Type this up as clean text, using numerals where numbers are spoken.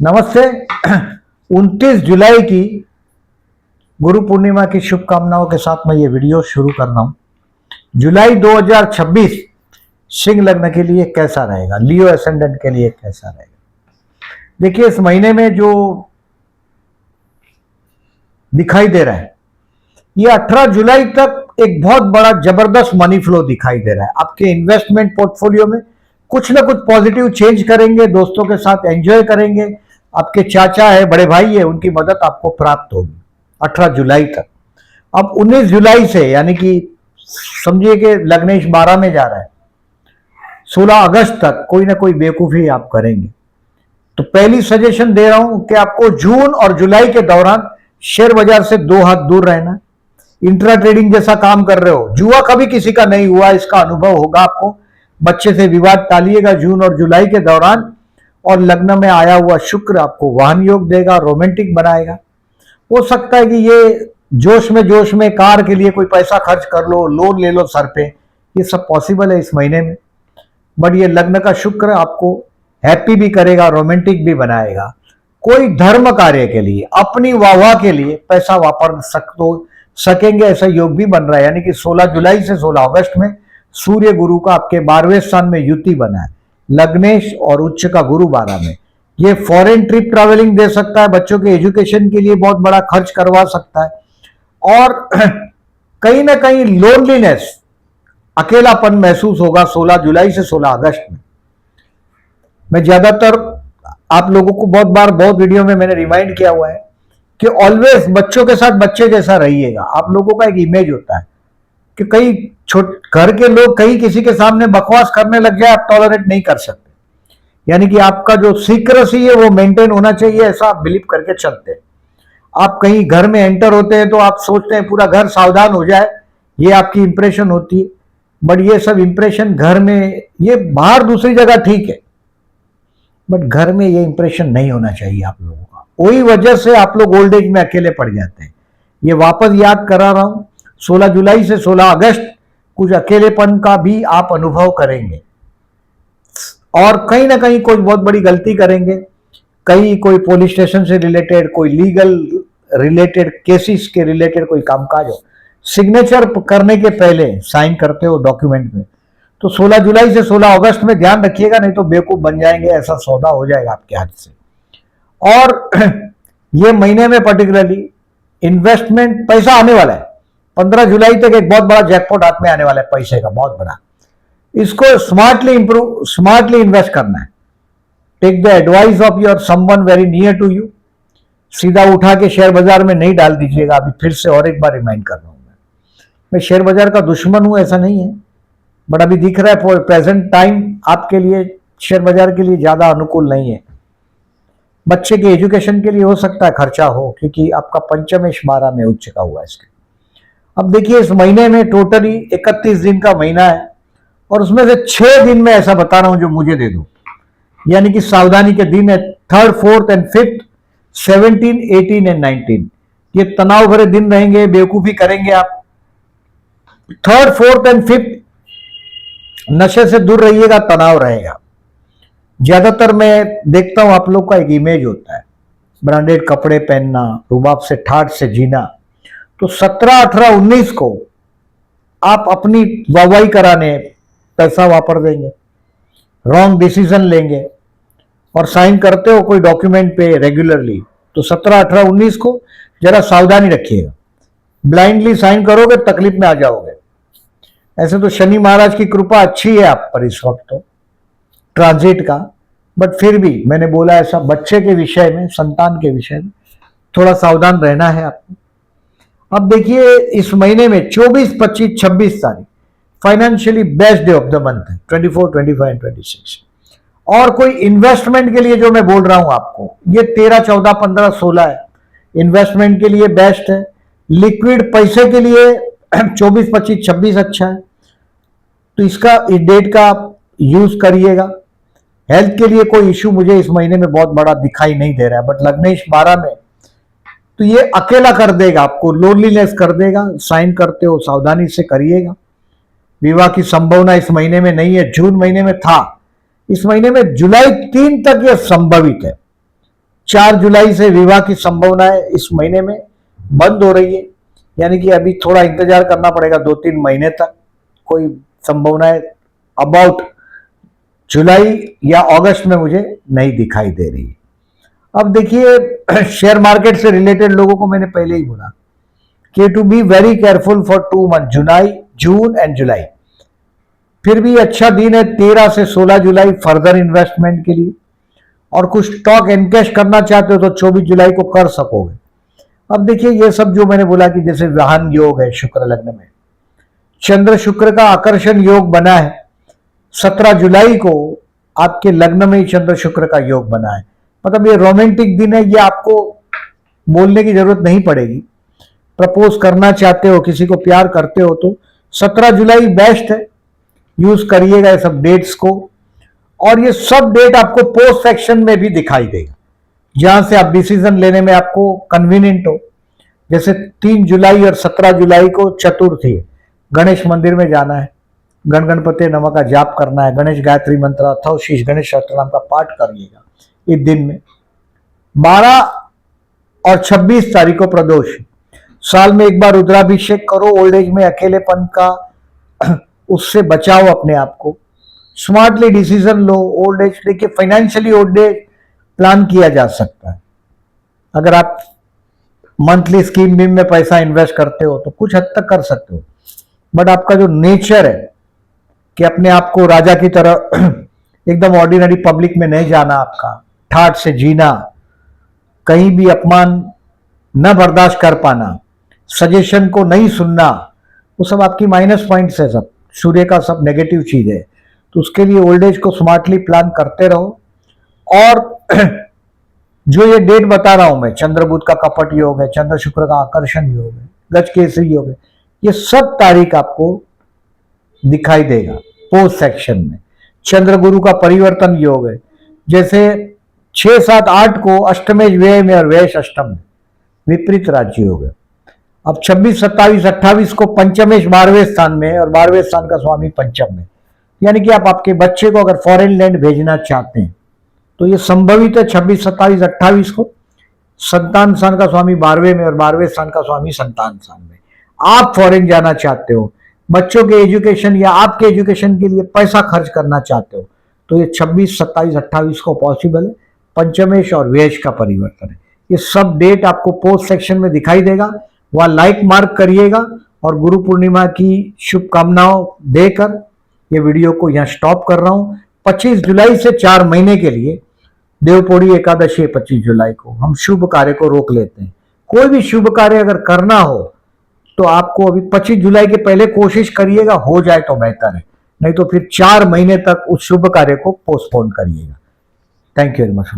नमस्ते। 29 जुलाई की गुरु पूर्णिमा की शुभकामनाओं के साथ मैं ये वीडियो शुरू कर रहा हूं। जुलाई 2026 सिंह लग्न के लिए कैसा रहेगा, लियो एसेंडेंट के लिए कैसा रहेगा। देखिए, इस महीने में जो दिखाई दे रहा है, ये 18 जुलाई तक एक बहुत बड़ा जबरदस्त मनी फ्लो दिखाई दे रहा है। आपके इन्वेस्टमेंट पोर्टफोलियो में कुछ ना कुछ पॉजिटिव चेंज करेंगे, दोस्तों के साथ एंजॉय करेंगे, आपके चाचा है, बड़े भाई है, उनकी मदद आपको प्राप्त होगी 18 जुलाई तक। अब 19 जुलाई से यानी कि समझिए कि लग्नेश 12 में जा रहा है, 16 अगस्त तक कोई ना कोई बेवकूफी आप करेंगे। तो पहली सजेशन दे रहा हूं कि आपको जून और जुलाई के दौरान शेयर बाजार से 2 हाथ दूर रहना। इंट्रा ट्रेडिंग जैसा काम कर रहे हो, जुआ कभी किसी का नहीं हुआ, इसका अनुभव होगा आपको। बच्चे से विवाद टालिएगा जून और जुलाई के दौरान। और लग्न में आया हुआ शुक्र आपको वाहन योग देगा, रोमांटिक बनाएगा। हो सकता है कि ये जोश में कार के लिए कोई पैसा खर्च कर लो, लोन ले लो सर पे, ये सब पॉसिबल है इस महीने में। बट ये लग्न का शुक्र आपको हैप्पी भी करेगा, रोमांटिक भी बनाएगा। कोई धर्म कार्य के लिए, अपनी वाहवाह के लिए पैसा वापर सकेंगे, ऐसा योग भी बन रहा है। यानी कि 16 जुलाई से 16 अगस्त में सूर्य गुरु का आपके 12वें स्थान में युति बना है, लग्नेश और उच्च का गुरु 12 में। ये फॉरेन ट्रिप ट्रैवलिंग दे सकता है, बच्चों के एजुकेशन के लिए बहुत बड़ा खर्च करवा सकता है। और कहीं ना कहीं लोनलीनेस, अकेलापन महसूस होगा 16 जुलाई से 16 अगस्त में। मैं ज्यादातर आप लोगों को बहुत वीडियो में मैंने रिमाइंड किया हुआ है कि ऑलवेज बच्चों के साथ बच्चे जैसा रहिएगा। आप लोगों का एक इमेज होता है कि कई घर के लोग कहीं किसी के सामने बकवास करने लग जाए, आप टॉलरेट नहीं कर सकते। यानी कि आपका जो सीक्रेसी है वो मेंटेन होना चाहिए, ऐसा आप बिलीव करके चलते हैं। आप कहीं घर में एंटर होते हैं तो आप सोचते हैं पूरा घर सावधान हो जाए, ये आपकी इंप्रेशन होती है। बट ये सब इंप्रेशन घर में, ये बाहर दूसरी जगह ठीक है, बट घर में ये इंप्रेशन नहीं होना चाहिए आप लोगों का। वही वजह से आप लोग ओल्ड एज में अकेले पड़ जाते हैं। ये वापस याद करा रहा हूं, 16 जुलाई से 16 अगस्त कुछ अकेलेपन का भी आप अनुभव करेंगे और कहीं ना कहीं कोई बहुत बड़ी गलती करेंगे। कहीं कोई पुलिस स्टेशन से रिलेटेड, कोई लीगल रिलेटेड केसेस के रिलेटेड कोई कामकाज हो, सिग्नेचर करने के पहले साइन करते हो डॉक्यूमेंट में, तो 16 जुलाई से 16 अगस्त में ध्यान रखिएगा, नहीं तो बेवकूफ बन जाएंगे, ऐसा सौदा हो जाएगा आपके हाथ से। और ये महीने में पर्टिकुलरली इन्वेस्टमेंट पैसा आने वाला है। 15 जुलाई तक एक बहुत बड़ा जैकपॉट हाथ में आने वाला है पैसे का, बहुत बड़ा। इसको स्मार्टली इन्वेस्ट करना है। Take the advice of your someone very near to you. सीधा उठा के शेयर बाजार में नहीं डाल दीजिएगा। अभी फिर से और एक बार रिमाइंड कर रहा हूं, मैं शेयर बाजार का दुश्मन हूं ऐसा नहीं है, बट अभी दिख रहा है प्रेजेंट टाइम आपके लिए शेयर बाजार के लिए ज्यादा अनुकूल नहीं है। बच्चे के एजुकेशन के लिए हो सकता है खर्चा हो, क्योंकि आपका पंचमेश 12 में उच्च का हुआ है इसके। अब देखिए, इस महीने में टोटली 31 दिन का महीना है और उसमें से 6 दिन में ऐसा बता रहा हूं जो मुझे दे दो, यानी कि सावधानी के दिन है। 3rd, 4th and 5th, 17, 18 and 19 ये तनाव भरे दिन रहेंगे, बेवकूफी करेंगे आप। 3rd, 4th एंड 5th नशे से दूर रहिएगा, तनाव रहेगा। ज्यादातर मैं देखता हूं आप लोग का एक इमेज होता है ब्रांडेड कपड़े पहनना, रुबाब से ठाठ से जीना। तो 17, 18, 19 को आप अपनी वाहवाही कराने पैसा वापर देंगे, रॉन्ग डिसीजन लेंगे और साइन करते हो कोई डॉक्यूमेंट पे रेगुलरली, तो 17, 18, 19 को जरा सावधानी रखिएगा। ब्लाइंडली साइन करोगे तकलीफ में आ जाओगे। ऐसे तो शनि महाराज की कृपा अच्छी है आप पर इस वक्त तो ट्रांजिट का, बट फिर भी मैंने बोला ऐसा बच्चे के विषय में, संतान के विषय में थोड़ा सावधान रहना है आपको। अब देखिए, इस महीने में 24, 25, 26 तारीख financially best day of the month है, 24, 25 एंड 26। और कोई इन्वेस्टमेंट के लिए जो मैं बोल रहा हूं आपको, ये 13, 14, 15, 16 है, इन्वेस्टमेंट के लिए बेस्ट है। लिक्विड पैसे के लिए 24, 25, 26 अच्छा है, तो इसका इस डेट का यूज करिएगा। हेल्थ के लिए कोई इश्यू मुझे इस महीने में बहुत बड़ा दिखाई नहीं दे रहा है, बट लग्नेश 12 में तो ये अकेला कर देगा आपको, लोनलीनेस कर देगा। साइन करते हो सावधानी से करिएगा। विवाह की संभावना इस महीने में नहीं है, जून महीने में था। इस महीने में जुलाई 3 तक यह संभवित है। 4 जुलाई से विवाह की संभावनाएं इस महीने में बंद हो रही है, यानी कि अभी थोड़ा इंतजार करना पड़ेगा 2-3 महीने तक। कोई संभावनाएं अबाउट जुलाई या अगस्त में मुझे नहीं दिखाई दे रही। अब देखिए शेयर मार्केट से रिलेटेड लोगों को मैंने पहले ही बोला कि to be very careful for 2 month, July, June and July. फिर भी अच्छा दिन है 13 से 16 जुलाई फर्दर इन्वेस्टमेंट के लिए, और कुछ स्टॉक एनकैश करना चाहते हो तो 24 जुलाई को कर सकोगे। अब देखिए ये सब जो मैंने बोला कि जैसे वाहन योग है शुक्र लग्न में, चंद्र शुक्र का आकर्षण योग बना है 17 जुलाई को, आपके लग्न में ही चंद्र शुक्र का योग बना है। मतलब ये रोमांटिक दिन है, ये आपको बोलने की जरूरत नहीं पड़ेगी। प्रपोज करना चाहते हो, किसी को प्यार करते हो तो 17 जुलाई बेस्ट है, यूज करिएगा ये सब डेट्स को। और ये सब डेट आपको पोस्ट सेक्शन में भी दिखाई देगा, जहां से आप डिसीजन लेने में आपको कन्वीनियंट हो। जैसे 3 जुलाई और 17 जुलाई को चतुर्थी है, गणेश मंदिर में जाना है, गण गणपति नमः का जाप करना है, गणेश गायत्री मंत्र अथवा शीश गणेश अष्टनाम का पाठ करिएगा इस दिन में। 12 और 26 तारीख को प्रदोष, साल में एक बार रुद्राभिषेक करो। ओल्ड एज में अकेलेपन का उससे बचाओ अपने आप को, स्मार्टली डिसीजन लो। ओल्ड एज देखिए फाइनेंशियली ओल्ड एज प्लान किया जा सकता है। अगर आप मंथली स्कीम बीम में पैसा इन्वेस्ट करते हो तो कुछ हद तक कर सकते हो, बट आपका जो नेचर है कि अपने आप को राजा की तरह एकदम ऑर्डिनरी पब्लिक में नहीं जाना, आपका ठाठ से जीना, कहीं भी अपमान न बर्दाश्त कर पाना, सजेशन को नहीं सुनना, वो सब आपकी माइनस पॉइंट्स है, सब सूर्य का सब नेगेटिव चीज है। तो उसके लिए ओल्ड एज को स्मार्टली प्लान करते रहो। और जो ये डेट बता रहा हूं मैं, चंद्र बुध का कपट योग है, चंद्र शुक्र का आकर्षण योग है, गज केसरी योग है, ये सब तारीख आपको दिखाई देगा पोस्ट सेक्शन में। चंद्र गुरु का परिवर्तन योग है, जैसे 6, 7, 8 को अष्टमेश व्यय में और व्यय अष्टम में विपरीत राज्य योग है। अब 26, 27, 28 को पंचमेश 12वें स्थान में और 12वें स्थान का स्वामी पंचम में, यानी कि आप आपके बच्चे को अगर फॉरेन लैंड भेजना चाहते हैं तो ये संभवित है 26, 27, 28 को। संतान स्थान का स्वामी 12वें में और 12वें स्थान का स्वामी संतान स्थान में। आप फॉरेन जाना चाहते हो, बच्चों के एजुकेशन या आपके एजुकेशन के लिए पैसा खर्च करना चाहते हो तो ये 26, 27, 28 को पॉसिबल है। पंचमेश और व्यय का परिवर्तन है। ये सब डेट आपको पोस्ट सेक्शन में दिखाई देगा, वहां लाइक मार्क करिएगा। और गुरु पूर्णिमा की शुभकामनाओं देकर ये वीडियो को यहाँ स्टॉप कर रहा हूं। 25 जुलाई से 4 महीने के लिए देवपोड़ी एकादशी 25 जुलाई को हम शुभ कार्य को रोक लेते हैं। कोई भी शुभ कार्य अगर करना हो तो आपको अभी 25 जुलाई के पहले कोशिश करिएगा, हो जाए तो बेहतर है, नहीं तो फिर 4 महीने तक उस शुभ कार्य को पोस्टपोन करिएगा। Thank you very much.